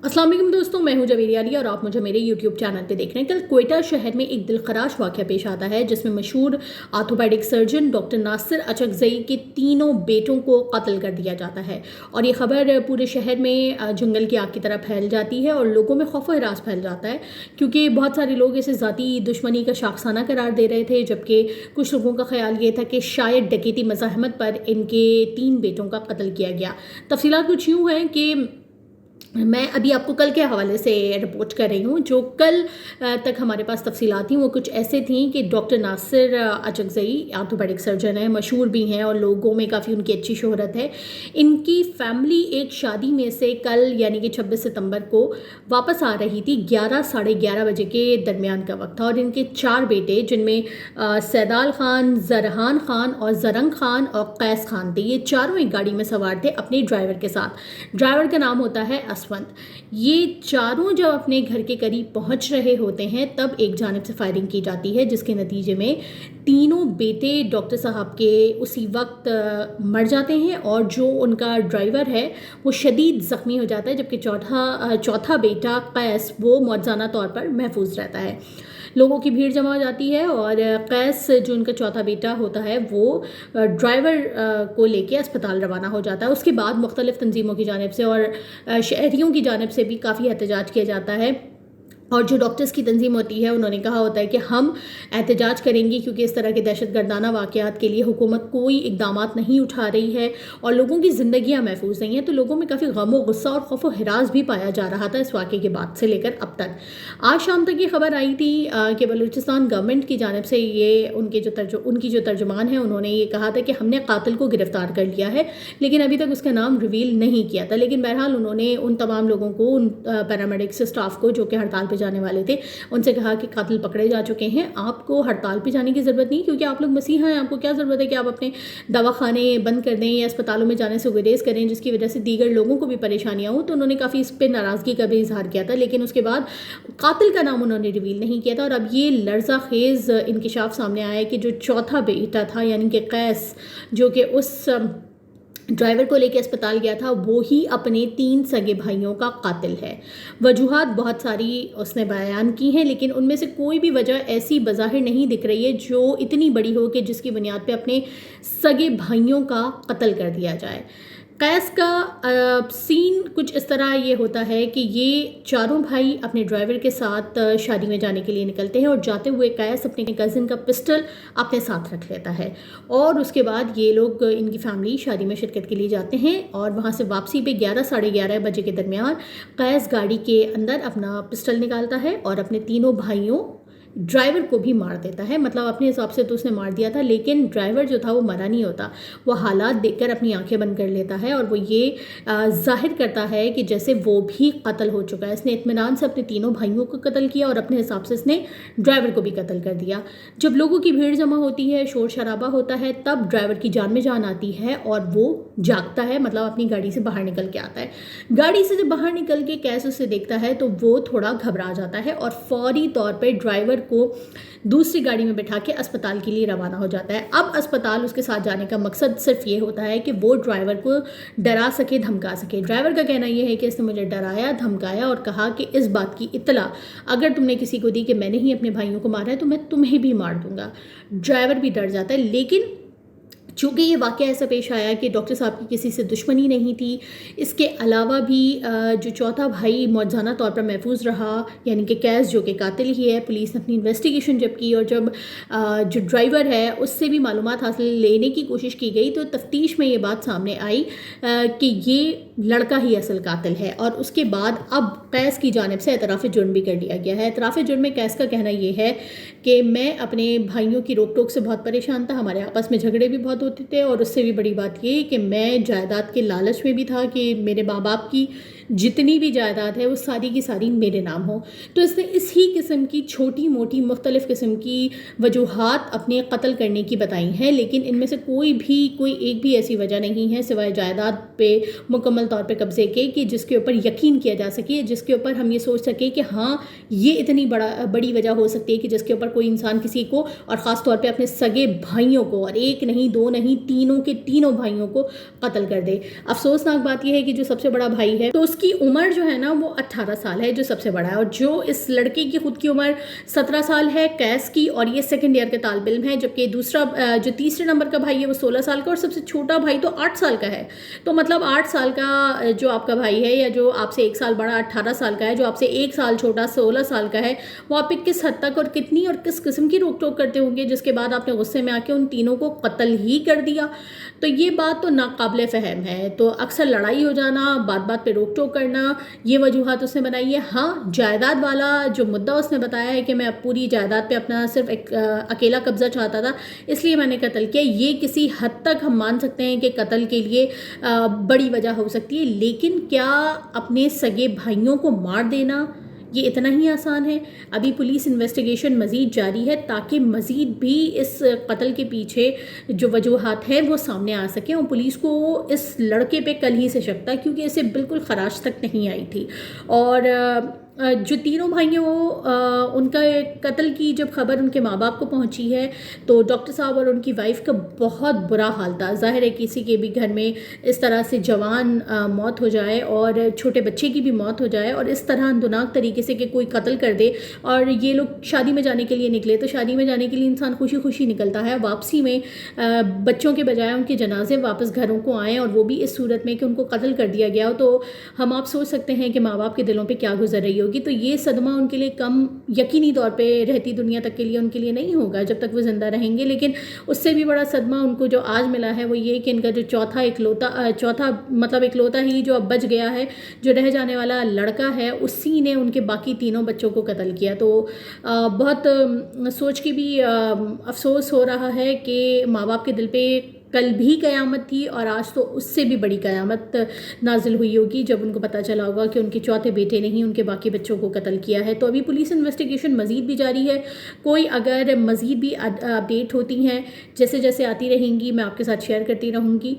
अस्सलाम वालेकुम दोस्तों, मैं हूं जवेरी अली और आप मुझे मेरे YouTube चैनल पे देख रहे हैं। कल कोयटा शहर में एक दिलखराश वाक़या पेश आता है जिसमें मशहूर orthopaedic surgeon doctor Nasir Achakzai के तीनों बेटों को कत्ल कर दिया जाता है। और ये खबर पूरे शहर में जंगल की आग की तरह फैल जाती है और लोगों में खौफ व हिरास फैल जाता है, क्योंकि बहुत सारे लोग इसे ज़ाती दुश्मनी का शाखसाना करार दे रहे थे, जबकि कुछ लोगों का ख्याल ये था कि शायद डकैती मज़ाहमत पर इनके 3 बेटों का कत्ल किया गया। तफसीलात कुछ यूँ हैं कि मैं अभी आपको कल के हवाले से रिपोर्ट कर रही हूँ। जो कल तक हमारे पास तफसीलात थी वो कुछ ऐसे थी कि doctor Nasir Achakzai orthopaedic surgeon है, मशहूर भी हैं और लोगों में काफ़ी उनकी अच्छी शोहरत है। इनकी फैमिली एक शादी में से कल यानी कि 26 सितंबर को वापस आ रही थी। 11 साढ़े 11 बजे के दरमियान का वक्त था और इनके 4 बेटे, जिनमें सैदाल खान, जरहान खान और जरंग खान और कैस खान थे, ये चारों एक गाड़ी में सवार थे अपने ड्राइवर के साथ। ड्राइवर का नाम होता है असवंत। ये चारों जब अपने घर के करीब पहुंच रहे होते हैं तब एक जानिब से फायरिंग की जाती है, जिसके नतीजे में तीनों बेटे डॉक्टर साहब के उसी वक्त मर जाते हैं और जो उनका ड्राइवर है वो शदीद ज़ख्मी हो जाता है, जबकि चौथा बेटा कैस वो मौजूदा तौर पर महफूज रहता है। लोगों की भीड़ जमा हो जाती है और कैस, जो उनका चौथा बेटा होता है, वो ड्राइवर को लेके अस्पताल रवाना हो जाता है। उसके बाद मुख्तलिफ़ तंजीमों की जानिब से और शहरियों की जानिब से भी काफ़ी एहतजाज किया जाता है। और जो डॉक्टर्स की तंजीम होती है उन्होंने कहा होता है कि हम एहतजाज करेंगे क्योंकि इस तरह के दहशतगर्दाना वाक़यात के लिए हुकूमत कोई इक़दामात नहीं उठा रही है और लोगों की ज़िंदगियाँ महफूज नहीं हैं। तो लोगों में काफ़ी गम व गुस्सा और खौफ व हिरास भी पाया जा रहा था इस वाक़े के बाद से लेकर अब तक। आज शाम तक ये खबर आई थी कि बलूचिस्तान गवर्नमेंट की जानिब से ये उनकी जो तर्जुमान है उन्होंने ये कहा था कि हमने कातिल को गिरफ़्तार कर लिया है, लेकिन अभी तक उसका नाम रिवील नहीं किया था। लेकिन बहरहाल उन्होंने उन तमाम लोगों को, उन पैरामेडिक्स स्टाफ को जो कि हड़ताल पर जाने वाले थे, उनसे कहा कि कातिल पकड़े जा चुके हैं, आपको हड़ताल पे जाने की ज़रूरत नहीं, क्योंकि आप लोग मसीहा हैं। आपको क्या ज़रूरत है कि आप अपने दवाखाने बंद कर दें या अस्पतालों में जाने से गुरेज करें, जिसकी वजह से दीगर लोगों को भी परेशानियाँ हों। तो उन्होंने काफ़ी इस पर नाराज़गी का भी इजहार किया था, लेकिन उसके बाद कातिल का नाम उन्होंने रिवील नहीं किया था। और अब ये लर्ज़ा खेज़ इंकशाफ सामने आया है कि जो चौथा बेटा था यानी कि कैस, जो कि उस ड्राइवर को लेकर अस्पताल गया था, वो ही अपने 3 सगे भाइयों का कातिल है। वजूहात बहुत सारी उसने बयान की हैं, लेकिन उनमें से कोई भी वजह ऐसी बज़ाहिर नहीं दिख रही है जो इतनी बड़ी हो कि जिसकी बुनियाद पे अपने सगे भाइयों का कत्ल कर दिया जाए। कैस का सीन कुछ इस तरह ये होता है कि ये चारों भाई अपने ड्राइवर के साथ शादी में जाने के लिए निकलते हैं और जाते हुए कैस अपने कज़न का पिस्टल अपने साथ रख लेता है और उसके बाद ये लोग, इनकी फैमिली शादी में शिरकत के लिए जाते हैं और वहाँ से वापसी पे 11 साढ़े 11 बजे के दरमियान कैस गाड़ी के अंदर अपना पिस्टल निकालता है और अपने तीनों भाइयों, ड्राइवर को भी मार देता है। मतलब अपने हिसाब से तो उसने मार दिया था, लेकिन ड्राइवर जो था वो मरा नहीं होता। वो हालात देखकर अपनी आंखें बंद कर लेता है और वो ये जाहिर करता है कि जैसे वो भी कत्ल हो चुका है। इसने इत्मीनान से अपने तीनों भाइयों को कत्ल किया और अपने हिसाब से इसने ड्राइवर को भी कत्ल कर दिया। जब लोगों की भीड़ जमा होती है, शोर शराबा होता है, तब ड्राइवर की जान में जान आती है और वो जागता है, मतलब अपनी गाड़ी से बाहर निकल के आता है। गाड़ी से जब बाहर निकल के कैस उसे देखता है तो वो थोड़ा घबरा जाता है और फौरी तौर पर ड्राइवर को दूसरी गाड़ी में बैठा के अस्पताल के लिए रवाना हो जाता है। अब अस्पताल उसके साथ जाने का मकसद सिर्फ ये होता है कि वो ड्राइवर को डरा सके, धमका सके। ड्राइवर का कहना यह है कि इसने मुझे डराया, धमकाया और कहा कि इस बात की इत्तला अगर तुमने किसी को दी कि मैंने ही अपने भाइयों को मारा है तो मैं तुम्हें भी मार दूंगा। ड्राइवर भी डर जाता है, लेकिन चूँकि ये वाक़या ऐसा पेश आया कि डॉक्टर साहब की किसी से दुश्मनी नहीं थी, इसके अलावा भी जो चौथा भाई मौजूदा तौर पर महफूज रहा यानी कि कैस, जो कि कातिल ही है। पुलिस ने अपनी इन्वेस्टिगेशन जब की और जब जो ड्राइवर है उससे भी मालूमात हासिल लेने की कोशिश की गई तो तफ्तीश में ये बात सामने आई कि ये लड़का ही असल कातिल है। और उसके बाद अब कैस की जानिब से एतराफ़ जुर्म भी कर लिया गया है। एतराफ़ जुर्म में कैस का कहना ये है कि मैं अपने भाइयों की रोक टोक से बहुत परेशान था, हमारे आपस में झगड़े भी बहुत होते थे और उससे भी बड़ी बात ये कि मैं जायदाद के लालच में भी था कि मेरे माँ बाप की जितनी भी जायदाद है वो सारी की सारी मेरे नाम हो। तो इसने इसी किस्म की छोटी मोटी मुख्तलिफ़ किस्म की वजूहात अपने कत्ल करने की बताई हैं, लेकिन इनमें से कोई एक भी ऐसी वजह नहीं है सिवाय जायदाद पे मुकम्मल तौर पे कब्ज़े के कि जिसके ऊपर यकीन किया जा सके, जिसके ऊपर हम ये सोच सके कि हाँ ये इतनी बड़ी वजह हो सकती है कि जिसके ऊपर कोई इंसान किसी को और ख़ास तौर पे अपने सगे भाइयों को, और एक नहीं दो नहीं तीनों के तीनों भाइयों को कत्ल कर दे। अफसोसनाक बात यह है कि जो सबसे बड़ा भाई है तो उसकी उम्र जो है ना वो 18 साल है, जो सबसे बड़ा है, और जो इस लड़के की खुद की उम्र 17 साल है कैस की, और ये सेकंड ईयर के तालिब इल्म है, जबकि दूसरा जो तीसरे नंबर का भाई है वो 16 साल का, और सबसे छोटा भाई तो 8 साल का है। तो मतलब 8 साल का जो आपका भाई है, या जो आपसे 1 साल बड़ा 18 साल का है, जो आपसे 1 साल छोटा 16 साल का है, वो आप पे किस हद तक और कितनी और किस किस्म की रोक टोक करते होंगे, जिसके बाद आपने गुस्से में आके उन तीनों को कत्ल ही कर दिया। तो ये बात तो नाकाबिले फ़हम है। तो अक्सर लड़ाई हो जाना, बात बात पे रोक टोक करना, ये वजूहत उसने बनाई है। हाँ, जायदाद वाला जो मुद्दा उसने बताया है कि मैं अब पूरी जायदाद पे अपना सिर्फ एक अकेला कब्ज़ा चाहता था, इसलिए मैंने कत्ल किया, ये किसी हद तक हम मान सकते हैं कि कत्ल के लिए बड़ी वजह हो सकती है। लेकिन क्या अपने सगे भाइयों को मार देना ये इतना ही आसान है? अभी पुलिस इन्वेस्टिगेशन मज़ीद जारी है ताकि मज़ीद भी इस कत्ल के पीछे जो वजूहात हैं वो सामने आ सकें, और पुलिस को इस लड़के पे कल ही से शक था, क्योंकि इसे बिल्कुल खराश तक नहीं आई थी। और जो तीनों भाई हैं वो उनका कत्ल की जब खबर उनके माँ बाप को पहुंची है, तो डॉक्टर साहब और उनकी वाइफ का बहुत बुरा हाल था। ज़ाहिर है किसी के भी घर में इस तरह से जवान मौत हो जाए और छोटे बच्चे की भी मौत हो जाए, और इस तरह अंदुनाक तरीके से कि कोई कत्ल कर दे। और ये लोग शादी में जाने के लिए निकले, तो शादी में जाने के लिए इंसान खुशी खुशी निकलता है, वापसी में बच्चों के बजाय उनके जनाजे वापस घरों को आएँ, और वो भी इस सूरत में कि उनको कत्ल कर दिया गया हो। तो हम आप सोच सकते हैं कि माँ बाप के दिलों पे क्या गुजर रही होगी। तो ये सदमा उनके लिए कम यकीनी तौर पे रहती दुनिया तक के लिए उनके लिए नहीं होगा जब तक वो ज़िंदा रहेंगे। लेकिन उससे भी बड़ा सदमा उनको जो आज मिला है वो ये कि इनका जो चौथा मतलब इकलौता ही जो अब बच गया है, जो रह जाने वाला लड़का है, उसी ने उनके बाकी तीनों बच्चों को कत्ल किया। तो बहुत सोच के भी अफसोस हो रहा है कि माँ बाप के दिल पे कल भी क़यामत थी, और आज तो उससे भी बड़ी क़यामत नाजिल हुई होगी जब उनको पता चला होगा कि उनके चौथे बेटे ने ही उनके बाकी बच्चों को कत्ल किया है। तो अभी पुलिस इन्वेस्टिगेशन मज़ीद भी जारी है। कोई अगर मज़ीद भी अपडेट होती हैं, जैसे जैसे आती रहेंगी मैं आपके साथ शेयर करती रहूँगी।